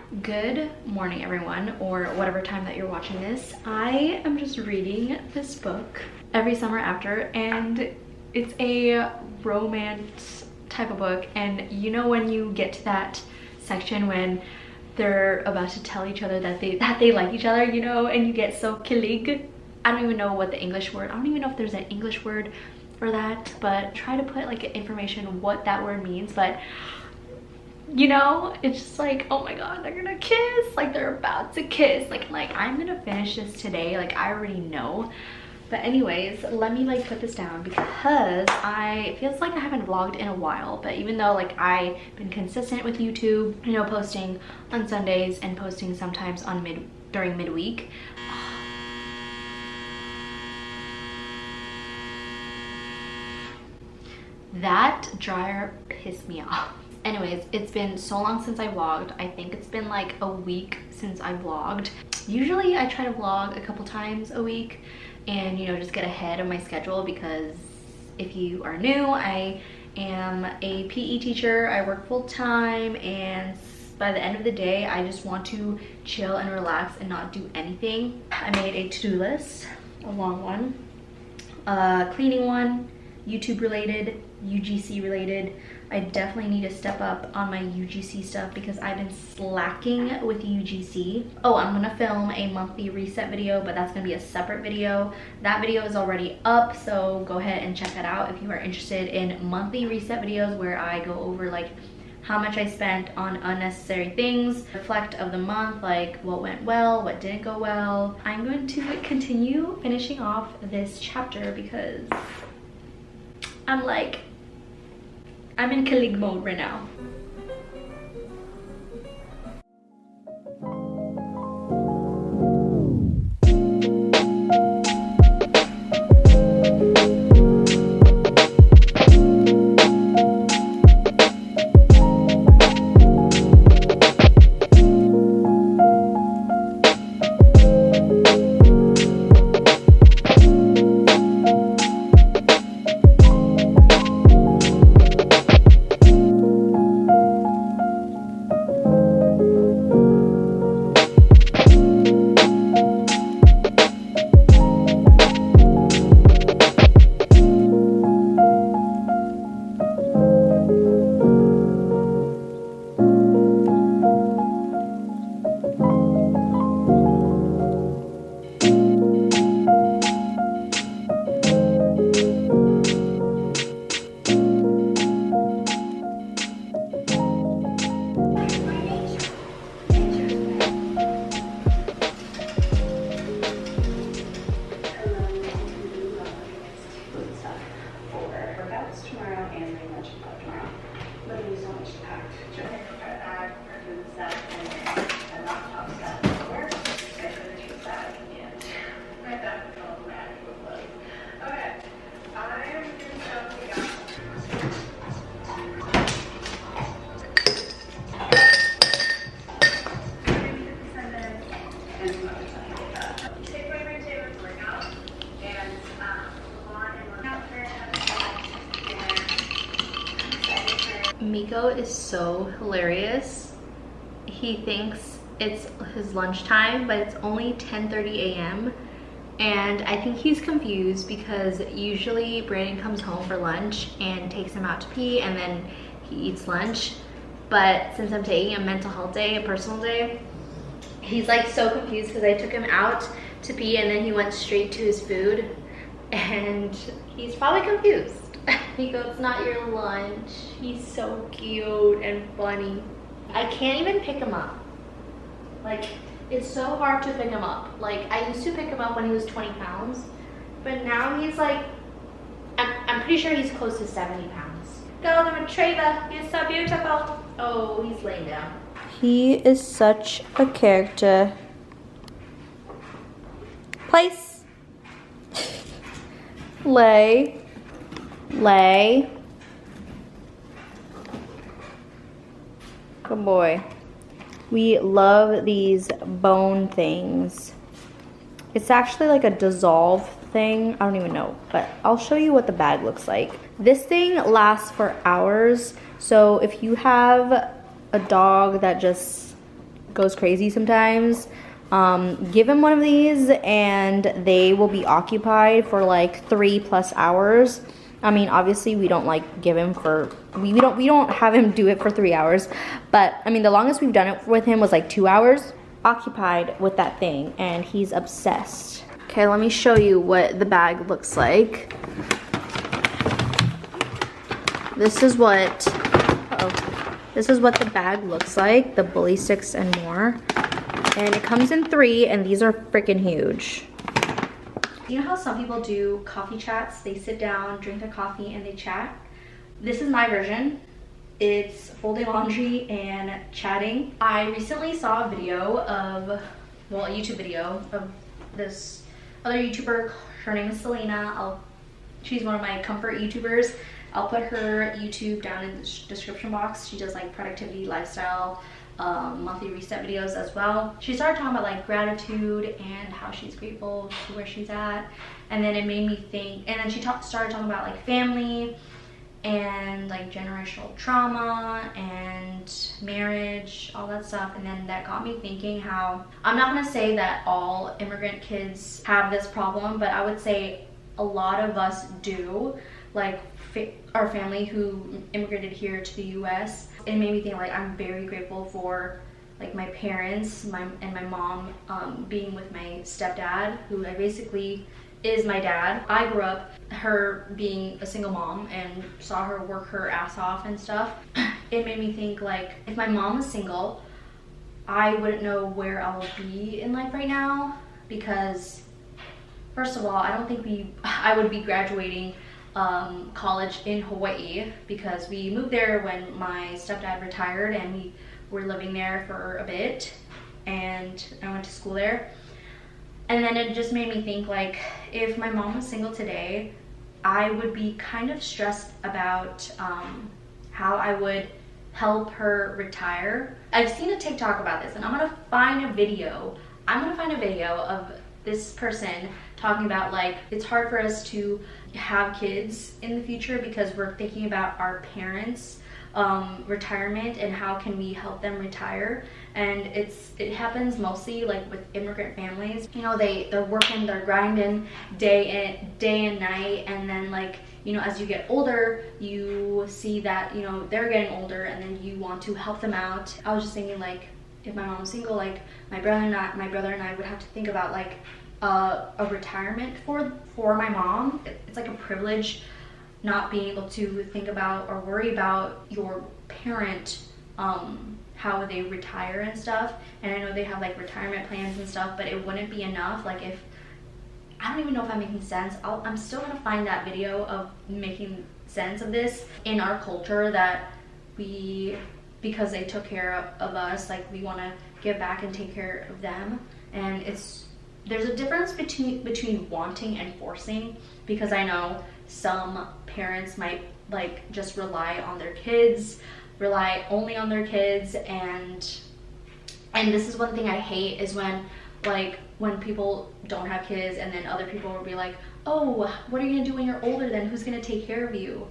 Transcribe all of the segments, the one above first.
Good morning, everyone, or whatever time that you're watching this. I am just reading this book every summer after, and it's a romance type of book. And you know when you get to that section when they're about to tell each other that they like each other, you know, and you get so kilig. I don't even know what the English word, I don't even know if there's an English word for that, but try to put like information what that word means. But you know, it's just like, oh my god, they're gonna kiss, like they're about to kiss, like I'm gonna finish this today, like I already know. But anyways, let me like put this down because it feels like I haven't vlogged in a while. But even though like I've been consistent with YouTube, you know, posting on Sundays and posting sometimes on during midweek, that dryer pissed me off. Anyways, it's been so long since I vlogged. I think it's been like a week since I vlogged. Usually I try to vlog a couple times a week and, you know, just get ahead of my schedule, because if you are new, I am a PE teacher. I work full time, and by the end of the day, I just want to chill and relax and not do anything. I made a to-do list, a long one, cleaning one, YouTube related, UGC related. I definitely need to step up on my UGC stuff because I've been slacking with UGC. Oh, I'm gonna film a monthly reset video, but that's gonna be a separate video. That video is already up, so go ahead and check that out if you are interested in monthly reset videos where I go over like how much I spent on unnecessary things, reflect of the month, like what went well, what didn't go well. I'm going to continue finishing off this chapter because I'm in kilig mode right now. Miko is so hilarious. He thinks it's his lunchtime, but it's only 10:30 a.m. and I think he's confused because usually Brandon comes home for lunch and takes him out to pee and then he eats lunch. But since I'm taking a mental health day, a personal day, he's like so confused because I took him out to pee and then he went straight to his food, and he's probably confused. Miko, it's not your lunch. He's so cute and funny. I can't even pick him up. Like, it's so hard to pick him up. Like, I used to pick him up when he was 20 pounds, but now he's like, I'm pretty sure he's close to 70 pounds. Golden Retriever, you're so beautiful. Oh, he's laying down. He is such a character. Place. Lay. Lay. Good boy. We love these bone things. It's actually like a dissolve thing. I don't even know, but I'll show you what the bag looks like. This thing lasts for hours. So if you have a dog that just goes crazy sometimes, give him one of these and they will be occupied for like 3+ hours. I mean, obviously we don't like give him for, we don't have him do it for 3 hours, but I mean the longest we've done it with him was like 2 hours occupied with that thing, and he's obsessed. Okay, let me show you what the bag looks like. This is what the bag looks like, the bully sticks and more. And it comes in 3, and these are freaking huge. You know how some people do coffee chats? They sit down, drink their coffee, and they chat. This is my version. It's folding laundry and chatting. I recently saw a video of, well, a YouTube video of this other YouTuber. Her name is Selena. She's one of my comfort YouTubers. I'll put her YouTube down in the description box. She does like productivity, lifestyle, monthly reset videos as well. She started talking about like gratitude and how she's grateful to where she's at, and then it made me think, and then she started talking about like family and like generational trauma and marriage, all that stuff. And then that got me thinking how, I'm not gonna say that all immigrant kids have this problem, but I would say a lot of us do. Like our family who immigrated here to the US. It made me think like I'm very grateful for like my parents, and my mom being with my stepdad, who I basically is my dad. I grew up her being a single mom and saw her work her ass off and stuff. It made me think like if my mom was single, I wouldn't know where I would be in life right now, because first of all, I don't think I would be graduating college in Hawaii, because we moved there when my stepdad retired and we were living there for a bit, and I went to school there. And then it just made me think like if my mom was single today, I would be kind of stressed about how I would help her retire. I've seen a TikTok about this, and I'm gonna find a video of this person talking about like it's hard for us to have kids in the future because we're thinking about our parents' retirement and how can we help them retire. And it happens mostly like with immigrant families. You know, they're working, they're grinding day and night, and then like, you know, as you get older, you see that, you know, they're getting older, and then you want to help them out. I was just thinking like if my mom was single, like my brother and I would have to think about like a retirement for my mom. It's like a privilege not being able to think about or worry about your parent, how they retire and stuff. And I know they have like retirement plans and stuff, but it wouldn't be enough. Like if, I don't even know if I'm making sense. I'm still gonna find that video of making sense of this in our culture, that because they took care of us, like we want to give back and take care of them. And there's a difference between wanting and forcing, because I know some parents might like just rely only on their kids, and this is one thing I hate, is when people don't have kids and then other people will be like, oh, what are you gonna do when you're older then? Who's gonna take care of you?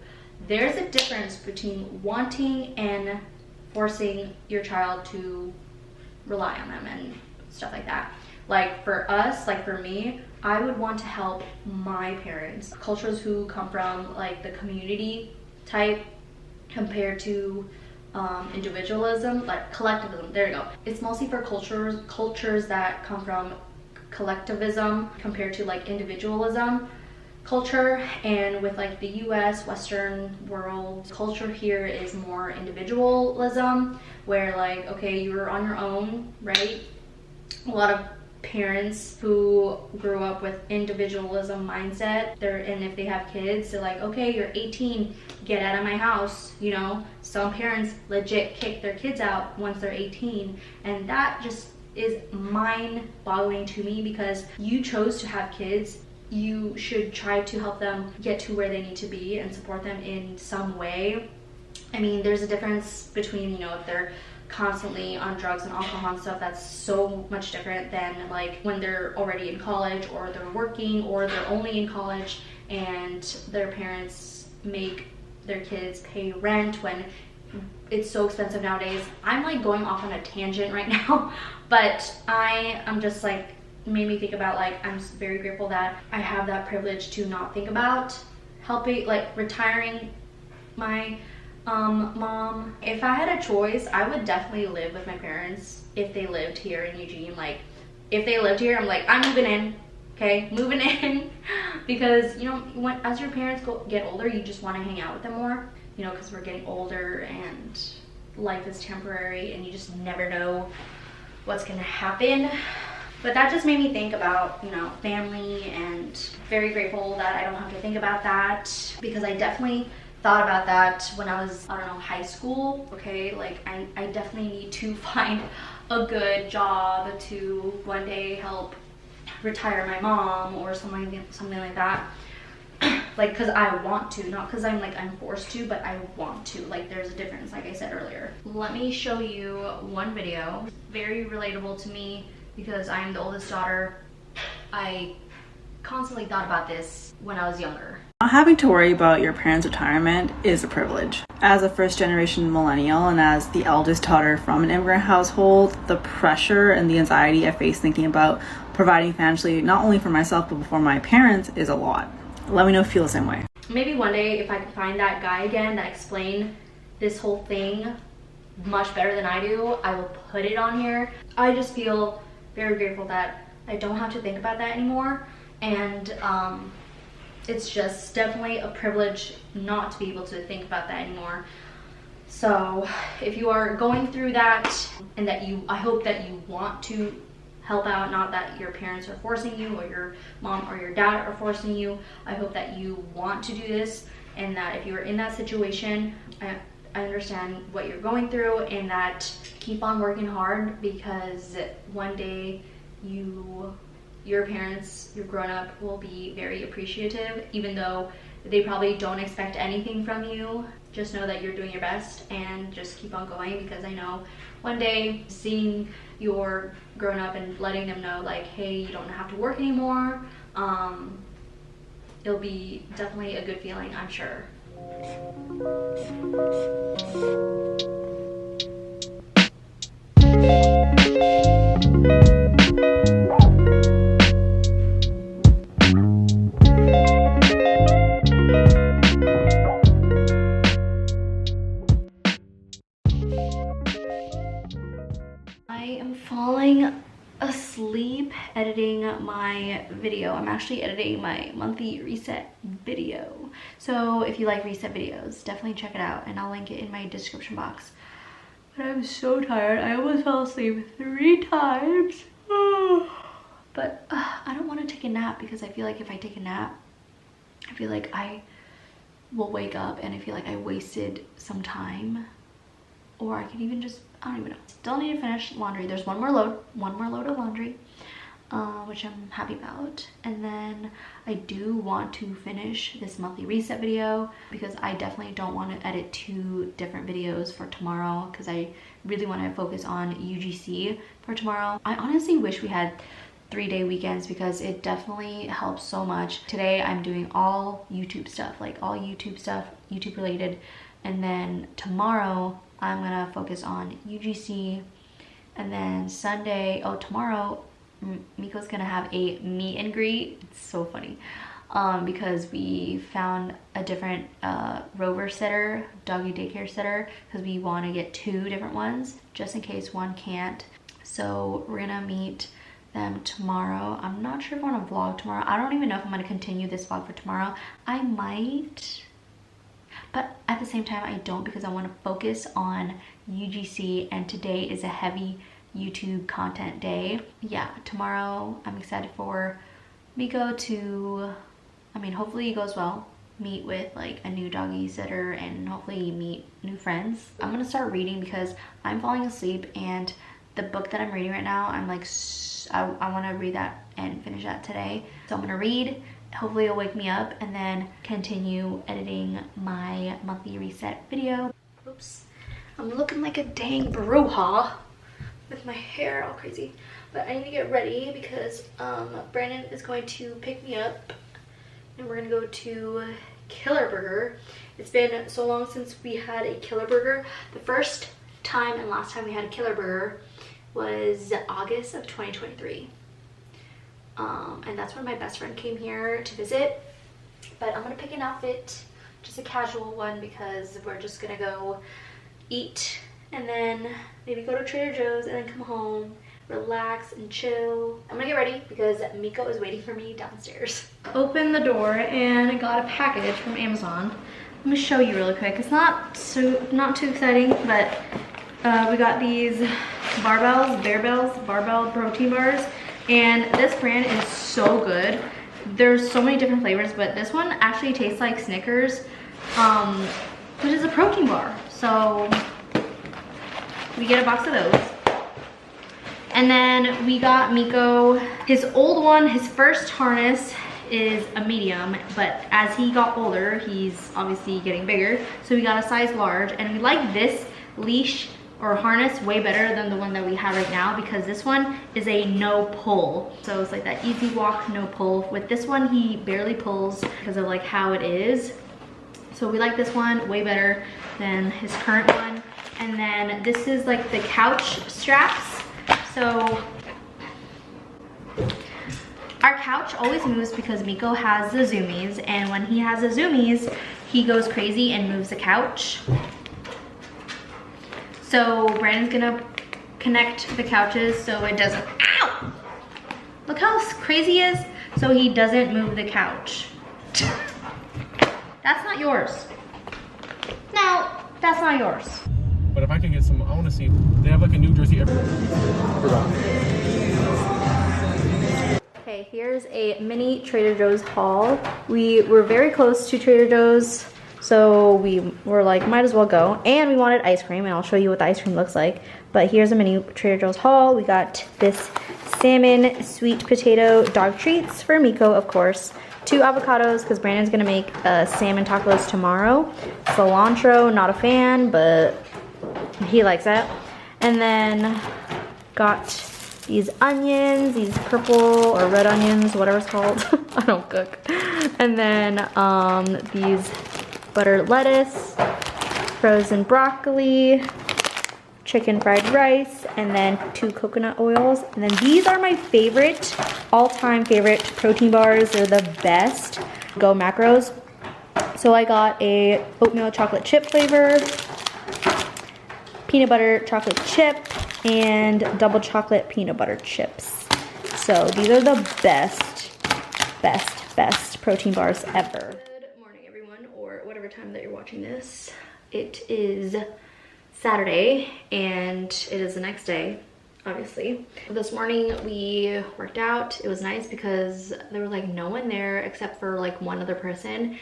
There's a difference between wanting and forcing your child to rely on them and stuff like that. Like for us, like for me, I would want to help my parents. Cultures who come from like the community type compared to individualism, like collectivism, there you go. It's mostly for cultures that come from collectivism compared to like individualism culture. And with like the US Western world culture here is more individualism, where like, okay, you're on your own, right? A lot of parents who grew up with individualism mindset, and if they have kids, they're like, okay, you're 18, get out of my house. You know, some parents legit kick their kids out once they're 18, and that just is mind-boggling to me, because you chose to have kids. You should try to help them get to where they need to be and support them in some way. I mean, there's a difference between, you know, if they're constantly on drugs and alcohol and stuff, that's so much different than like when they're already in college, or they're working, or they're only in college and their parents make their kids pay rent when it's so expensive nowadays. I'm like going off on a tangent right now, but I'm just like, made me think about like, I'm very grateful that I have that privilege to not think about helping, like retiring my mom. If I had a choice, I would definitely live with my parents if they lived here in Eugene. Like if they lived here, I'm like, I'm moving in, okay, moving in. Because you know, as your parents get older, you just want to hang out with them more, you know, because we're getting older and life is temporary and you just never know what's gonna happen. But that just made me think about, you know, family, and very grateful that I don't have to think about that, because I definitely thought about that when I was, I don't know, high school. Okay, like I definitely need to find a good job to one day help retire my mom or something like that. Like, because I want to, not because I'm forced to, but I want to. Like, there's a difference, like I said earlier. Let me show you one video, very relatable to me because I am the oldest daughter. I constantly thought about this when I was younger. Not having to worry about your parents' retirement is a privilege. As a first-generation millennial and as the eldest daughter from an immigrant household, the pressure and the anxiety I face thinking about providing financially, not only for myself but for my parents, is a lot. Let me know if you feel the same way. Maybe one day, if I could find that guy again that explained this whole thing much better than I do, I will put it on here. I just feel very grateful that I don't have to think about that anymore. And it's just definitely a privilege not to be able to think about that anymore. So if you are going through that, and that I hope that you want to help out, not that your parents are forcing you or your mom or your dad are forcing you. I hope that you want to do this, and that if you are in that situation, I understand what you're going through, and that keep on working hard, because one day your parents, your grown-up, will be very appreciative, even though they probably don't expect anything from you. Just know that you're doing your best and just keep on going, because I know one day seeing your grown up and letting them know like, hey, you don't have to work anymore, it'll be definitely a good feeling, I'm sure. I am falling asleep editing my video. I'm actually editing my monthly reset video. So if you like reset videos, definitely check it out, and I'll link it in my description box. But I'm so tired. I almost fell asleep 3 times. But I don't want to take a nap, because I feel like if I take a nap, I feel like I will wake up and I feel like I wasted some time. Or I could even just, I don't even know. Still need to finish laundry. There's one more load of laundry, which I'm happy about. And then I do want to finish this monthly reset video, because I definitely don't want to edit 2 different videos for tomorrow, because I really want to focus on UGC for tomorrow. I honestly wish we had 3-day weekends, because it definitely helps so much. Today I'm doing all YouTube stuff, like all YouTube stuff, YouTube related. And then tomorrow I'm gonna focus on UGC. And then Sunday, tomorrow Miko's gonna have a meet and greet. It's so funny, because we found a different Rover sitter, doggy daycare sitter, because we want to get 2 different ones just in case one can't. So we're gonna meet them tomorrow. I'm not sure if I want to vlog tomorrow. I don't even know if I'm going to continue this vlog for tomorrow. I might, but at the same time I don't, because I want to focus on UGC, and today is a heavy YouTube content day. Yeah, tomorrow I'm excited for Miko to, I mean, hopefully it goes well, meet with like a new doggy sitter, and hopefully meet new friends. I'm gonna start reading, because I'm falling asleep, and the book that I'm reading right now, I'm like, I want to read that and finish that today. So I'm gonna read, hopefully it'll wake me up, and then continue editing my monthly reset video. Oops, I'm looking like a dang brouhaha with my hair all crazy, but I need to get ready, because Brandon is going to pick me up, and we're gonna go to killer burger. It's been so long since we had a killer burger. The first time and last time we had a killer burger was August of 2023. And that's when my best friend came here to visit. But I'm gonna pick an outfit, just a casual one, because we're just gonna go eat and then maybe go to Trader Joe's and then come home, relax and chill. I'm gonna get ready because Miko is waiting for me downstairs. Opened the door and I got a package from Amazon. Let me show you really quick. It's not too exciting, but we got these barbell protein bars, and this brand is so good. There's so many different flavors, but this one actually tastes like Snickers, which is a protein bar. So we get a box of those. And then we got Miko his old one. His first harness is a medium, but as he got older, he's obviously getting bigger, so we got a size large. And we like this leash or harness way better than the one that we have right now, because this one is a no pull, so it's like that easy walk, no pull. With this one, he barely pulls because of like how it is, so we like this one way better than his current one. And then this is like the couch straps. So our couch always moves because Miko has the zoomies, and when he has the zoomies, he goes crazy and moves the couch. So Brandon's gonna connect the couches so it doesn't, ow! Look how crazy he is, so he doesn't move the couch. That's not yours. No, that's not yours. But if I can get some, I want to see, they have like a New Jersey everywhere. I forgot. Okay, here's a mini Trader Joe's haul. We were very close to Trader Joe's, so we were like, might as well go. And we wanted ice cream, and I'll show you what the ice cream looks like. But here's a mini Trader Joe's haul. We got this salmon sweet potato dog treats for Miko, of course. 2 avocados, because Brandon's gonna make salmon tacos tomorrow. Cilantro, not a fan, but he likes that. And then got these onions, these purple or red onions, whatever it's called. I don't cook. And then these buttered lettuce, frozen broccoli, chicken fried rice, and then 2 coconut oils. And then these are my favorite, all-time favorite protein bars. They're the best. Go Macros. So I got a oatmeal chocolate chip flavor, peanut butter chocolate chip, and double chocolate peanut butter chips. So these are the best protein bars ever. Good morning, everyone, or whatever time that you're watching this. It is Saturday, and it is the next day, obviously. This morning we worked out. It was nice because there was like no one there except for like one other person.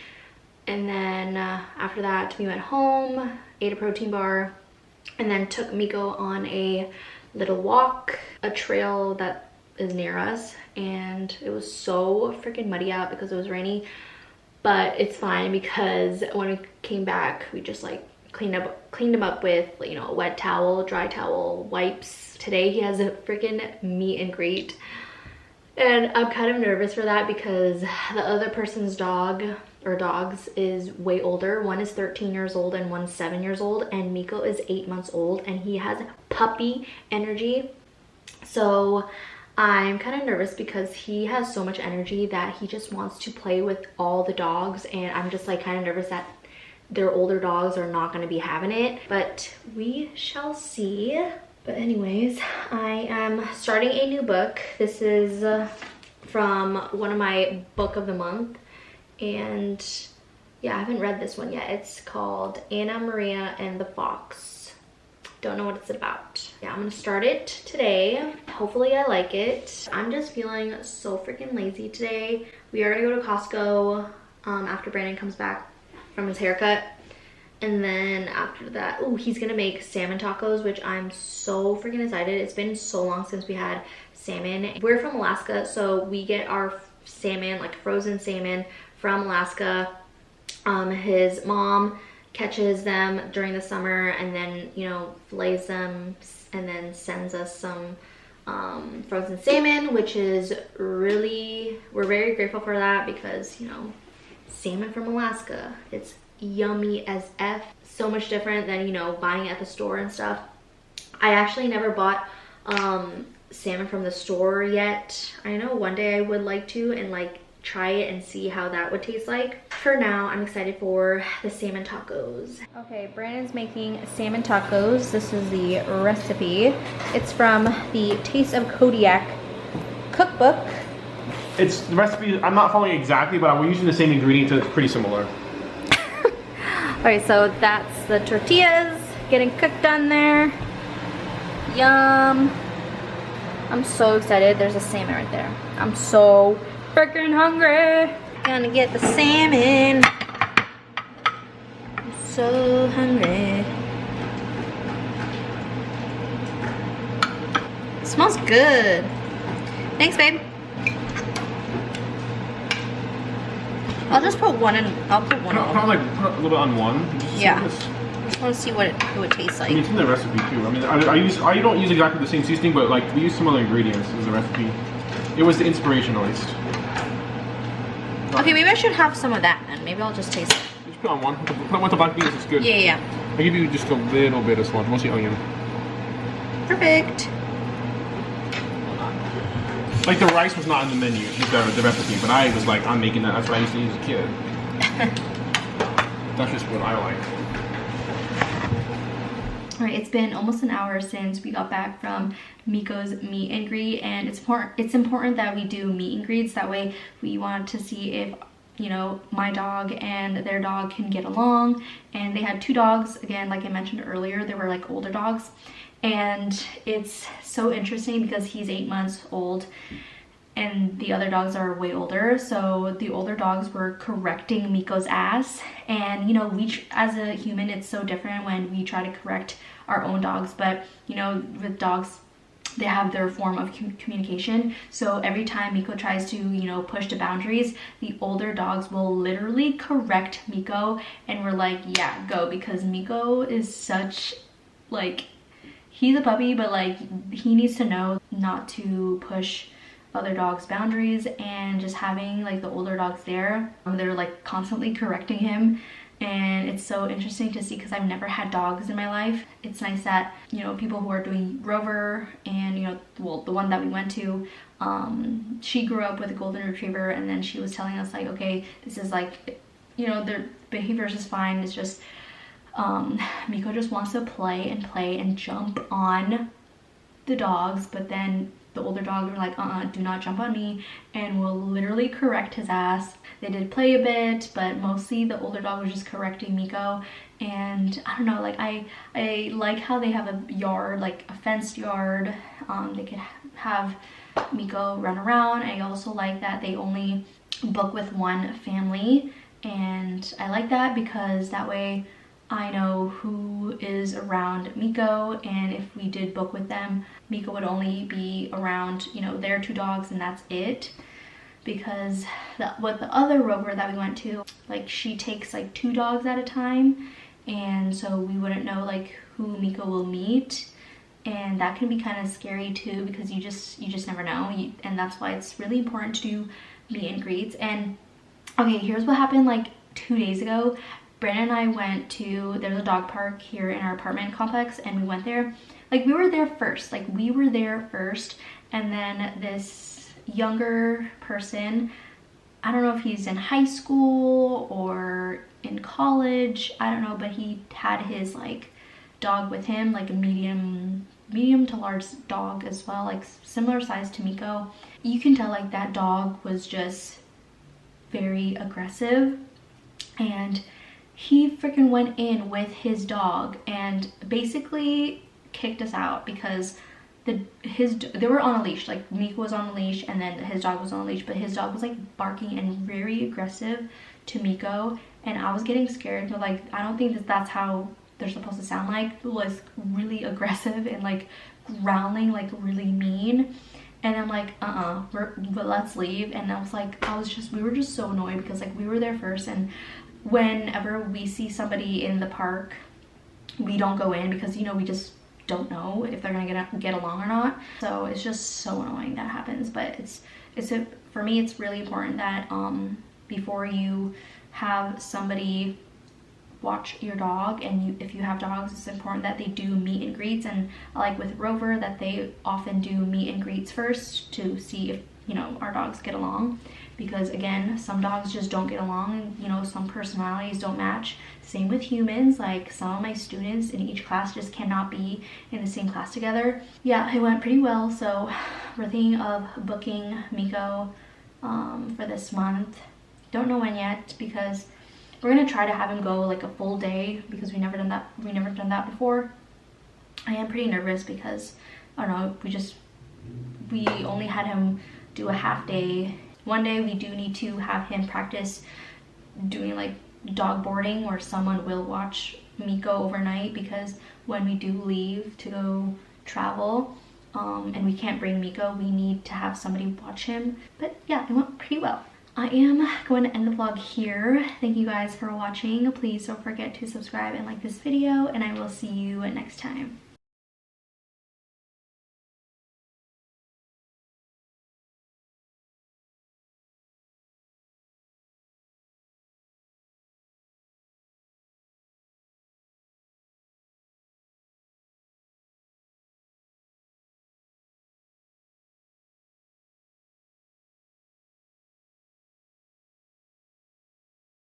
And then after that, we went home, ate a protein bar, and then took Miko on a little walk, a trail that is near us. And it was so freaking muddy out because it was rainy, but it's fine because when we came back, we just like cleaned him up with, you know, a wet towel, dry towel, wipes. Today he has a freaking meet and greet, and I'm kind of nervous for that because the other person's dog or dogs is way older. One is 13 years old and one's 7 years old, and Miko is 8 months old, and he has puppy energy. So I'm kind of nervous because he has so much energy that he just wants to play with all the dogs, and I'm just like kind of nervous that their older dogs are not going to be having it, but we shall see. But anyways, I am starting a new book. This is from one of my book of the month, and yeah, I haven't read this one yet. It's called Anna Maria and the Fox. Don't know what it's about. Yeah, I'm gonna start it today. Hopefully I like it. I'm just feeling so freaking lazy today. We are gonna go to Costco after Brandon comes back from his haircut. And then after that, oh, he's gonna make salmon tacos, which I'm so freaking excited. It's been so long since we had salmon. We're from Alaska, so we get our salmon, like frozen salmon, from Alaska. His mom catches them during the summer and then, you know, fillets them and then sends us some frozen salmon, which is really, we're very grateful for that because, you know, salmon from Alaska. It's yummy as F. So much different than, you know, buying it at the store and stuff. I actually never bought salmon from the store yet. I know one day I would like to, and like try it and see how that would taste like. For now, I'm excited for the salmon tacos. Okay, Brandon's making salmon tacos. This is the recipe. It's from the Taste of Kodiak cookbook. It's the recipe, I'm not following exactly, but we're using the same ingredients and it's pretty similar. Alright, so that's the tortillas getting cooked on there. Yum. I'm so excited. There's a salmon right there. I'm so freaking hungry. Gonna get the salmon. I'm so hungry. It smells good. Thanks, babe. I'll just put one in. I'll put one on. Put a little bit on one. Just yeah. I just want to see what it tastes like. I mean, it's in the recipe too. I mean, I don't use exactly the same seasoning, but like we use some other ingredients in the recipe. It was the inspiration, at least. Okay, maybe I should have some of that then. Maybe I'll just taste it. Just put on one. Put on with the black beans. It's good. Yeah, yeah. I'll give you just a little bit of cilantro, mostly onion. Perfect. Like the rice was not in the menu, the recipe, but I was like, I'm making that. That's what I used to eat as a kid. That's just what I like. All right, it's been almost an hour since we got back from Miko's meet and greet, and it's important that we do meet and greets. That way we want to see if, you know, my dog and their dog can get along. And they had 2 dogs, again, like I mentioned earlier. They were like older dogs. And it's so interesting because he's 8 months old and the other dogs are way older. So the older dogs were correcting Miko's ass. And, you know, as a human, it's so different when we try to correct our own dogs. But, you know, with dogs, they have their form of communication. So every time Miko tries to, you know, push the boundaries, the older dogs will literally correct Miko. And we're like, yeah, go. Because Miko is such, like, he's a puppy, but like he needs to know not to push other dogs' boundaries. And just having like the older dogs there, they're like constantly correcting him. And it's so interesting to see because I've never had dogs in my life. It's nice that, you know, people who are doing Rover and, you know, well, the one that we went to, she grew up with a golden retriever, and then she was telling us like, okay, this is like, you know, their behavior is just fine. It's just Miko just wants to play and jump on the dogs, but then the older dogs were like, do not jump on me, and will literally correct his ass. They did play a bit, but mostly the older dog was just correcting Miko. And I don't know, like I like how they have a yard, like a fenced yard. They could have Miko run around. I also like that they only book with one family, and I like that because that way I know who is around Miko, and if we did book with them, Miko would only be around, you know, their 2 dogs, and that's it. Because with the other Rover that we went to, like she takes like 2 dogs at a time, and so we wouldn't know like who Miko will meet, and that can be kind of scary too because you just never know. And that's why it's really important to do meet and greets. And okay, here's what happened like 2 days ago. Brandon and I went to, there's a dog park here in our apartment complex, and we went there. Like we were there first, and then this younger person, I don't know if he's in high school or in college, I don't know, but he had his like dog with him, like a medium to large dog as well, like similar size to Miko. You can tell like that dog was just very aggressive, and he freaking went in with his dog and basically kicked us out because they were on a leash. Like Miko was on a leash and then his dog was on a leash, but his dog was like barking and very aggressive to Miko, and I was getting scared. But like I don't think that's how they're supposed to sound. Like it was really aggressive and like growling, like really mean. And I'm like, but let's leave. And I was like, we were just so annoyed because like we were there first, and whenever we see somebody in the park, we don't go in because, you know, we just don't know if they're gonna get along or not. So it's just so annoying that happens. But for me, it's really important that before you have somebody watch your dog, and if you have dogs, it's important that they do meet and greets. And like with Rover, that they often do meet and greets first to see if, you know, our dogs get along, because again, some dogs just don't get along, you know, some personalities don't match. Same with humans, like some of my students in each class just cannot be in the same class together. Yeah, it went pretty well. So we're thinking of booking Miko for this month. Don't know when yet, because we're gonna try to have him go like a full day, because we've never done that before. I am pretty nervous because, I don't know, we only had him do a half day. One day we do need to have him practice doing like dog boarding, where someone will watch Miko overnight, because when we do leave to go travel and we can't bring Miko, we need to have somebody watch him. But yeah, it went pretty well. I am going to end the vlog here. Thank you guys for watching. Please don't forget to subscribe and like this video, and I will see you next time.